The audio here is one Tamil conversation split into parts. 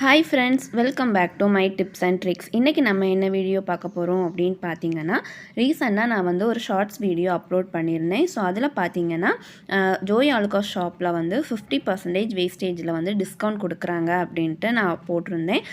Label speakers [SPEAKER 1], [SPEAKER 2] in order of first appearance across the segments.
[SPEAKER 1] Hi friends, welcome back to my tips and tricks. இன்றைக்கி நம்ம என்ன வீடியோ பார்க்க போகிறோம் அப்படின்னு பார்த்தீங்கன்னா, ரீசெண்டாக நான் வந்து ஒரு ஷார்ட்ஸ் வீடியோ அப்லோட் பண்ணியிருந்தேன். ஸோ அதில் பார்த்தீங்கன்னா ஜோய் ஆலுகாஸ் ஷாப்பில் வந்து 50% வேஸ்டேஜில் வந்து டிஸ்கவுண்ட் கொடுக்குறாங்க அப்படின்ட்டு நான் போட்டிருந்தேன்.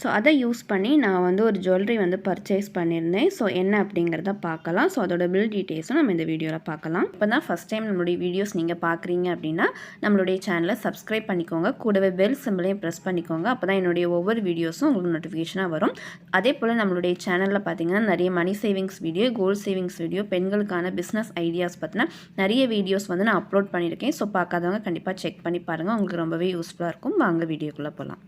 [SPEAKER 1] ஸோ அதை யூஸ் பண்ணி நான் வந்து ஒரு ஜுவல்லரி வந்து பர்ச்சேஸ் பண்ணியிருந்தேன். ஸோ என்ன அப்படிங்கிறத பார்க்கலாம். ஸோ அதோட பில் டீட்டெயில்ஸும் நம்ம இந்த வீடியோவில் பார்க்கலாம். இப்போ தான் ஃபஸ்ட் டைம் நம்மளுடைய வீடியோஸ் நீங்கள் பார்க்குறீங்க அப்படின்னா நம்மளுடைய சேனலை சப்ஸ்கிரைப் பண்ணிக்கோங்க. கூடவே பெல் சிம்பிளையும் ப்ரெஸ் பண்ணிக்கோங்க. அப்போ தான் என்னுடைய ஒவ்வொரு வீடியோஸும் உங்களுக்கு நோட்டிஃபிகேஷனாக வரும். அதே போல் நம்மளுடைய சேனலில் பார்த்தீங்கன்னா நிறைய money savings video, gold savings video, பெண்களுக்கான பிஸ்னஸ் ஐடியாஸ் பற்றின நிறைய வீடியோஸ் வந்து நான் அப்லோட் பண்ணியிருக்கேன். ஸோ பார்க்காதவங்க கண்டிப்பாக செக் பண்ணி பாருங்கள். உங்களுக்கு ரொம்பவே யூஸ்ஃபுல்லாக இருக்கும். வாங்க வீடியோக்குள்ளே போகலாம்.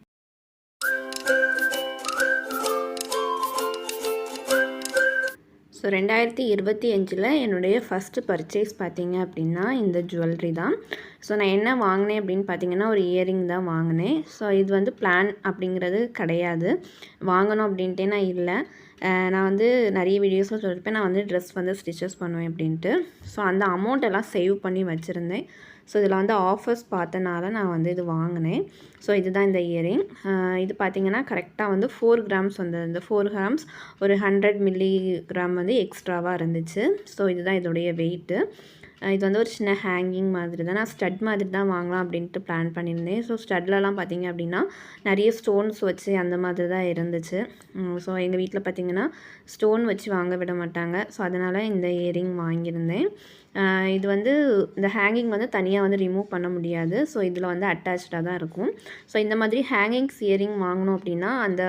[SPEAKER 1] ஸோ 2025 என்னுடைய ஃபஸ்ட்டு பர்ச்சேஸ் பார்த்தீங்க அப்படின்னா இந்த ஜுவல்லரி தான். ஸோ நான் என்ன வாங்கினேன் அப்படின்னு பார்த்தீங்கன்னா ஒரு இயரிங் தான் வாங்கினேன். ஸோ இது வந்து பிளான் அப்படிங்கிறது கிடையாது, வாங்கணும் அப்படின்ட்டே நான் இல்லை. நான் வந்து நிறைய வீடியோஸில் சொல்லியிருப்பேன், நான் வந்து ட்ரெஸ் வந்து ஸ்டிச்சஸ் பண்ணுவேன் அப்படின்ட்டு. ஸோ அந்த அமௌண்ட் எல்லாம் சேவ் பண்ணி வச்சுருந்தேன். ஸோ இதில் வந்து ஆஃபர்ஸ் பார்த்தனால நான் வந்து இது வாங்கினேன். ஸோ இதுதான் இந்த இயரிங். இது பார்த்திங்கன்னா கரெக்டாக வந்து 4 கிராம்ஸ் வந்து இந்த 4 கிராம்ஸ் ஒரு 100 மில்லிகிராம் வந்து எக்ஸ்ட்ராவாக இருந்துச்சு. ஸோ இதுதான் இதோடைய வெயிட்டு. இது வந்து ஒரு சின்ன ஹேங்கிங் மாதிரி தான். நான் ஸ்டட் மாதிரி தான் வாங்கலாம் அப்படின்ட்டு பிளான் பண்ணியிருந்தேன். ஸோ ஸ்டட்லலாம் பார்த்திங்க அப்படின்னா நிறைய ஸ்டோன்ஸ் வச்சு அந்த மாதிரி தான் இருந்துச்சு. ஸோ எங்கள் வீட்டில் பார்த்திங்கன்னா ஸ்டோன் வச்சு வாங்க விட மாட்டாங்க. ஸோ அதனால் இந்த இயரிங் வாங்கியிருந்தேன். இது வந்து இந்த ஹேங்கிங் வந்து தனியாக வந்து ரிமூவ் பண்ண முடியாது. ஸோ இதில் வந்து அட்டாச்சாக தான் இருக்கும். ஸோ இந்த மாதிரி ஹேங்கிங்ஸ் இயரிங் வாங்கணும் அப்படின்னா அந்த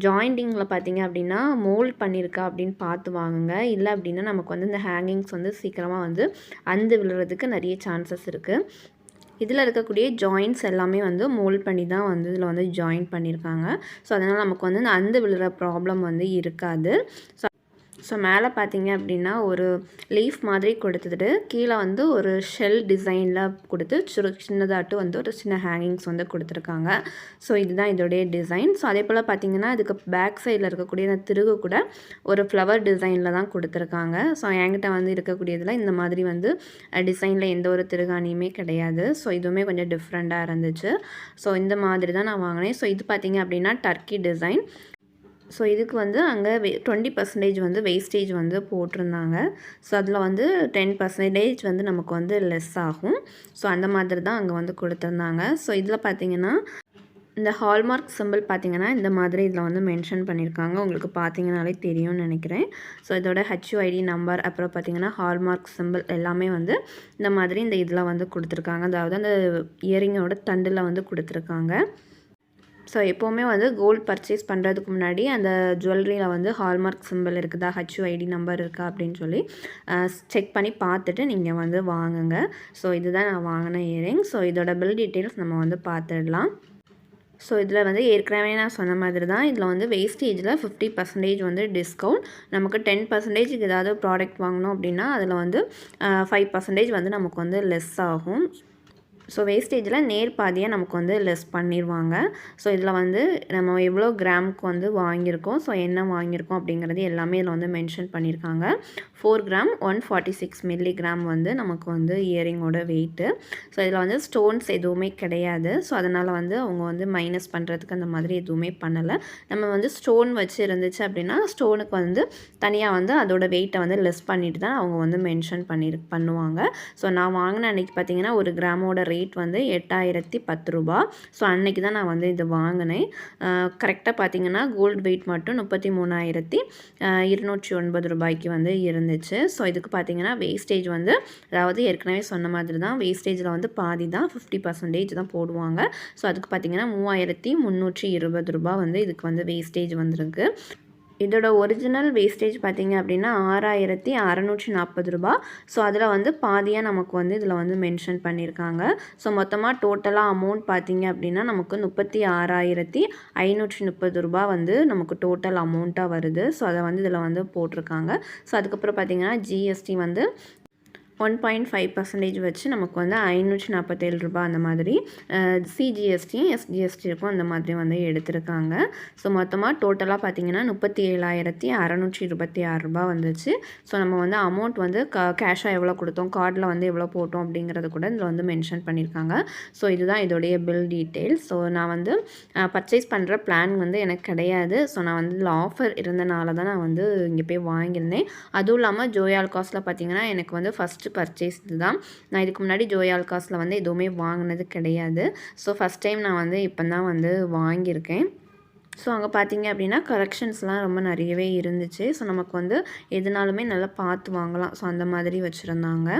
[SPEAKER 1] ஜாயிண்டிங்கில் பார்த்திங்க அப்படின்னா மோல்ட் பண்ணியிருக்கா அப்படின்னு பார்த்து வாங்குங்க. இல்லை அப்படின்னா நமக்கு வந்து இந்த ஹேங்கிங்ஸ் வந்து சீக்கிரமாக வந்து அந்து விழுறதுக்கு நிறைய சான்சஸ் இருக்குது. இதில் இருக்கக்கூடிய ஜாயின்ட்ஸ் எல்லாமே வந்து மோல்ட் பண்ணி தான் வந்து இதில் வந்து ஜாயின் பண்ணியிருக்காங்க. ஸோ அதனால் நமக்கு வந்து இந்த அந்து விழுற ப்ராப்ளம் வந்து இருக்காது. ஸோ மேலே பார்த்தீங்க அப்படின்னா ஒரு லீஃப் மாதிரி கொடுத்துட்டு கீழே வந்து ஒரு ஷெல் டிசைனில் கொடுத்து சின்னதாட்டு வந்து ஒரு சின்ன ஹேங்கிங்ஸ் வந்து கொடுத்துருக்காங்க. ஸோ இதுதான் இதோடைய டிசைன். ஸோ அதே போல் பார்த்திங்கன்னா இதுக்கு பேக் சைடில் இருக்கக்கூடிய அந்த திருகு கூட ஒரு ஃப்ளவர் டிசைனில் தான் கொடுத்துருக்காங்க. ஸோ என்கிட்ட வந்து இருக்கக்கூடியதில் இந்த மாதிரி வந்து டிசைனில் எந்த ஒரு திருகாணியுமே கிடையாது. ஸோ இதுவுமே கொஞ்சம் டிஃப்ரெண்ட்டாக இருந்துச்சு. ஸோ இந்த மாதிரி தான் நான் வாங்கினேன். ஸோ இது பார்த்திங்க அப்படின்னா டர்க்கி டிசைன். ஸோ இதுக்கு வந்து அங்கே 20% வந்து வேஸ்டேஜ் வந்து போட்டிருந்தாங்க. ஸோ அதில் வந்து 10% வந்து நமக்கு வந்து லெஸ் ஆகும். ஸோ அந்த மாதிரி தான் அங்கே வந்து கொடுத்துருந்தாங்க. ஸோ இதில் பார்த்திங்கன்னா இந்த ஹால்மார்க் சிம்பிள் பார்த்திங்கன்னா இந்த மாதிரி இதில் வந்து மென்ஷன் பண்ணியிருக்காங்க. உங்களுக்கு பார்த்திங்கனாலே தெரியும்னு நினைக்கிறேன். ஸோ இதோட HUID நம்பர் அப்புறம் பார்த்திங்கன்னா ஹால்மார்க் சிம்பிள் எல்லாமே வந்து இந்த மாதிரி இந்த இதில் வந்து கொடுத்துருக்காங்க. அதாவது அந்த இயரிங்கோட தண்டில் வந்து கொடுத்துருக்காங்க. ஸோ எப்போவுமே வந்து கோல்டு பர்ச்சேஸ் பண்ணுறதுக்கு முன்னாடி அந்த ஜுவல்லரியில் வந்து ஹால்மார்க் சிம்பிள் இருக்குதா, HUID நம்பர் இருக்கா அப்படின்னு சொல்லி செக் பண்ணி பார்த்துட்டு நீங்கள் வந்து வாங்குங்க. ஸோ இதுதான் நான் வாங்கின இயரிங். ஸோ இதோட பில் டீட்டெயில்ஸ் நம்ம வந்து பார்த்துடலாம். ஸோ இதில் வந்து ஏற்கனவே நான் சொன்ன மாதிரி தான் இதில் வந்து வேஸ்டேஜில் 50% வந்து டிஸ்கவுண்ட். நமக்கு 10% ஏதாவது ப்ராடக்ட் வாங்கினோம் அப்படின்னா அதில் வந்து 5% வந்து நமக்கு வந்து லெஸ் ஆகும். ஸோ வேஸ்டேஜில் நேர் பாதியாக நமக்கு வந்து லெஸ் பண்ணிடுவாங்க. ஸோ இதில் வந்து நம்ம எவ்வளோ கிராமுக்கு வந்து வாங்கியிருக்கோம், ஸோ என்ன வாங்கியிருக்கோம் அப்படிங்கிறது எல்லாமே இதில் வந்து மென்ஷன் பண்ணியிருக்காங்க. 4 கிராம் 146 மில்லிகிராம் வந்து நமக்கு வந்து இயரிங்கோட வெயிட்டு. ஸோ இதில் வந்து ஸ்டோன்ஸ் எதுவுமே கிடையாது. ஸோ அதனால் வந்து அவங்க வந்து மைனஸ் பண்ணுறதுக்கு அந்த மாதிரி எதுவுமே பண்ணலை. நம்ம வந்து ஸ்டோன் வச்சு இருந்துச்சு அப்படின்னா ஸ்டோனுக்கு வந்து தனியாக வந்து அதோட வெயிட்டை வந்து லெஸ் பண்ணிட்டு தான் அவங்க வந்து மென்ஷன் பண்ணுவாங்க. ஸோ நான் வாங்கின அன்றைக்கி பார்த்திங்கன்னா ஒரு கிராமோட ரேட் வந்து 8010 ரூபா. ஸோ அன்றைக்கி தான் நான் வந்து இது வாங்கினேன். கரெக்டாக பார்த்திங்கன்னா கோல்டு வெயிட் மட்டும் 33,209 ரூபாய்க்கு வந்து இருந்துச்சு. ஸோ இதுக்கு பார்த்திங்கன்னா வேஸ்டேஜ் வந்து அதாவது ஏற்கனவே சொன்ன மாதிரி தான் வேஸ்டேஜில் வந்து பாதி தான் 50% தான் போடுவாங்க. ஸோ அதுக்கு பார்த்திங்கன்னா 3320 ரூபா வந்து இதுக்கு வந்து வேஸ்டேஜ் வந்திருக்கு. இதோட ஒரிஜினல் வேஸ்டேஜ் பார்த்திங்க அப்படின்னா 6640 ரூபா. ஸோ அதில் வந்து பாதியாக நமக்கு வந்து இதில் வந்து மென்ஷன் பண்ணியிருக்காங்க. ஸோ மொத்தமாக டோட்டலாக அமௌண்ட் பார்த்திங்க அப்படின்னா நமக்கு 36,530 ரூபா வந்து நமக்கு டோட்டல் அமௌண்ட்டாக வருது. ஸோ அதை வந்து இதில் வந்து போட்டிருக்காங்க. ஸோ அதுக்கப்புறம் பார்த்திங்கன்னா GST வந்து 1.5% வச்சு நமக்கு வந்து ரூ. 547 அந்த மாதிரி சிஜிஎஸ்டியும் எஸ்ஜிஎஸ்டிக்கும் அந்த மாதிரி வந்து எடுத்திருக்காங்க. ஸோ மொத்தமாக டோட்டலாக பார்த்தீங்கன்னா ரூ. 37,626 வந்துச்சு. ஸோ நம்ம வந்து அமௌண்ட் வந்து கேஷாக எவ்வளோ கொடுத்தோம், கார்டில் வந்து எவ்வளோ போட்டோம் அப்படிங்கிறது கூட இதில் வந்து மென்ஷன் பண்ணியிருக்காங்க. ஸோ இதுதான் இதோடைய பில் டீட்டெயில்ஸ். ஸோ நான் வந்து பர்ச்சேஸ் பண்ணுற பிளான் வந்து எனக்கு கிடையாது. ஸோ நான் வந்து இதில் ஆஃபர் இருந்தனால தான் நான் வந்து இங்கே போய் வாங்கியிருந்தேன். அதுவும் இல்லாமல் ஜோய் ஆலுக்காஸில் பார்த்தீங்கன்னா எனக்கு வந்து ஃபஸ்ட்டு பர்ச்சேஸ் இது தான். நான் இதுக்கு முன்னாடி ஜோய் ஆலுக்காஸில் வந்து எதுவுமே வாங்கினது கிடையாது. ஸோ ஃபஸ்ட் டைம் நான் வந்து இப்போ தான் வந்து வாங்கியிருக்கேன். ஸோ அங்கே பார்த்தீங்க அப்படின்னா கலெக்ஷன்ஸ்லாம் ரொம்ப நிறையவே இருந்துச்சு. ஸோ நமக்கு வந்து எதுனாலுமே நல்லா பார்த்து வாங்கலாம். ஸோ அந்த மாதிரி வச்சுருந்தாங்க.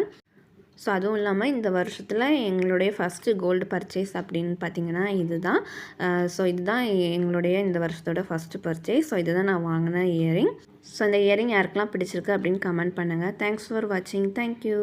[SPEAKER 1] ஸோ அதுவும் இல்லாமல் இந்த வருஷத்தில் எங்களுடைய ஃபஸ்ட்டு கோல்டு பர்ச்சேஸ் அப்படின்னு பார்த்தீங்கன்னா இது தான். ஸோ இதுதான் எங்களுடைய இந்த வருஷத்தோட ஃபஸ்ட்டு பர்ச்சேஸ். ஸோ இதுதான் நான் வாங்கின இயரிங். ஸோ இந்த இயரிங் யாருக்கெல்லாம் பிடிச்சிருக்கு அப்படின்னு கமெண்ட் பண்ணுங்கள். தேங்க்ஸ் ஃபார் வாட்சிங். தேங்க்யூ.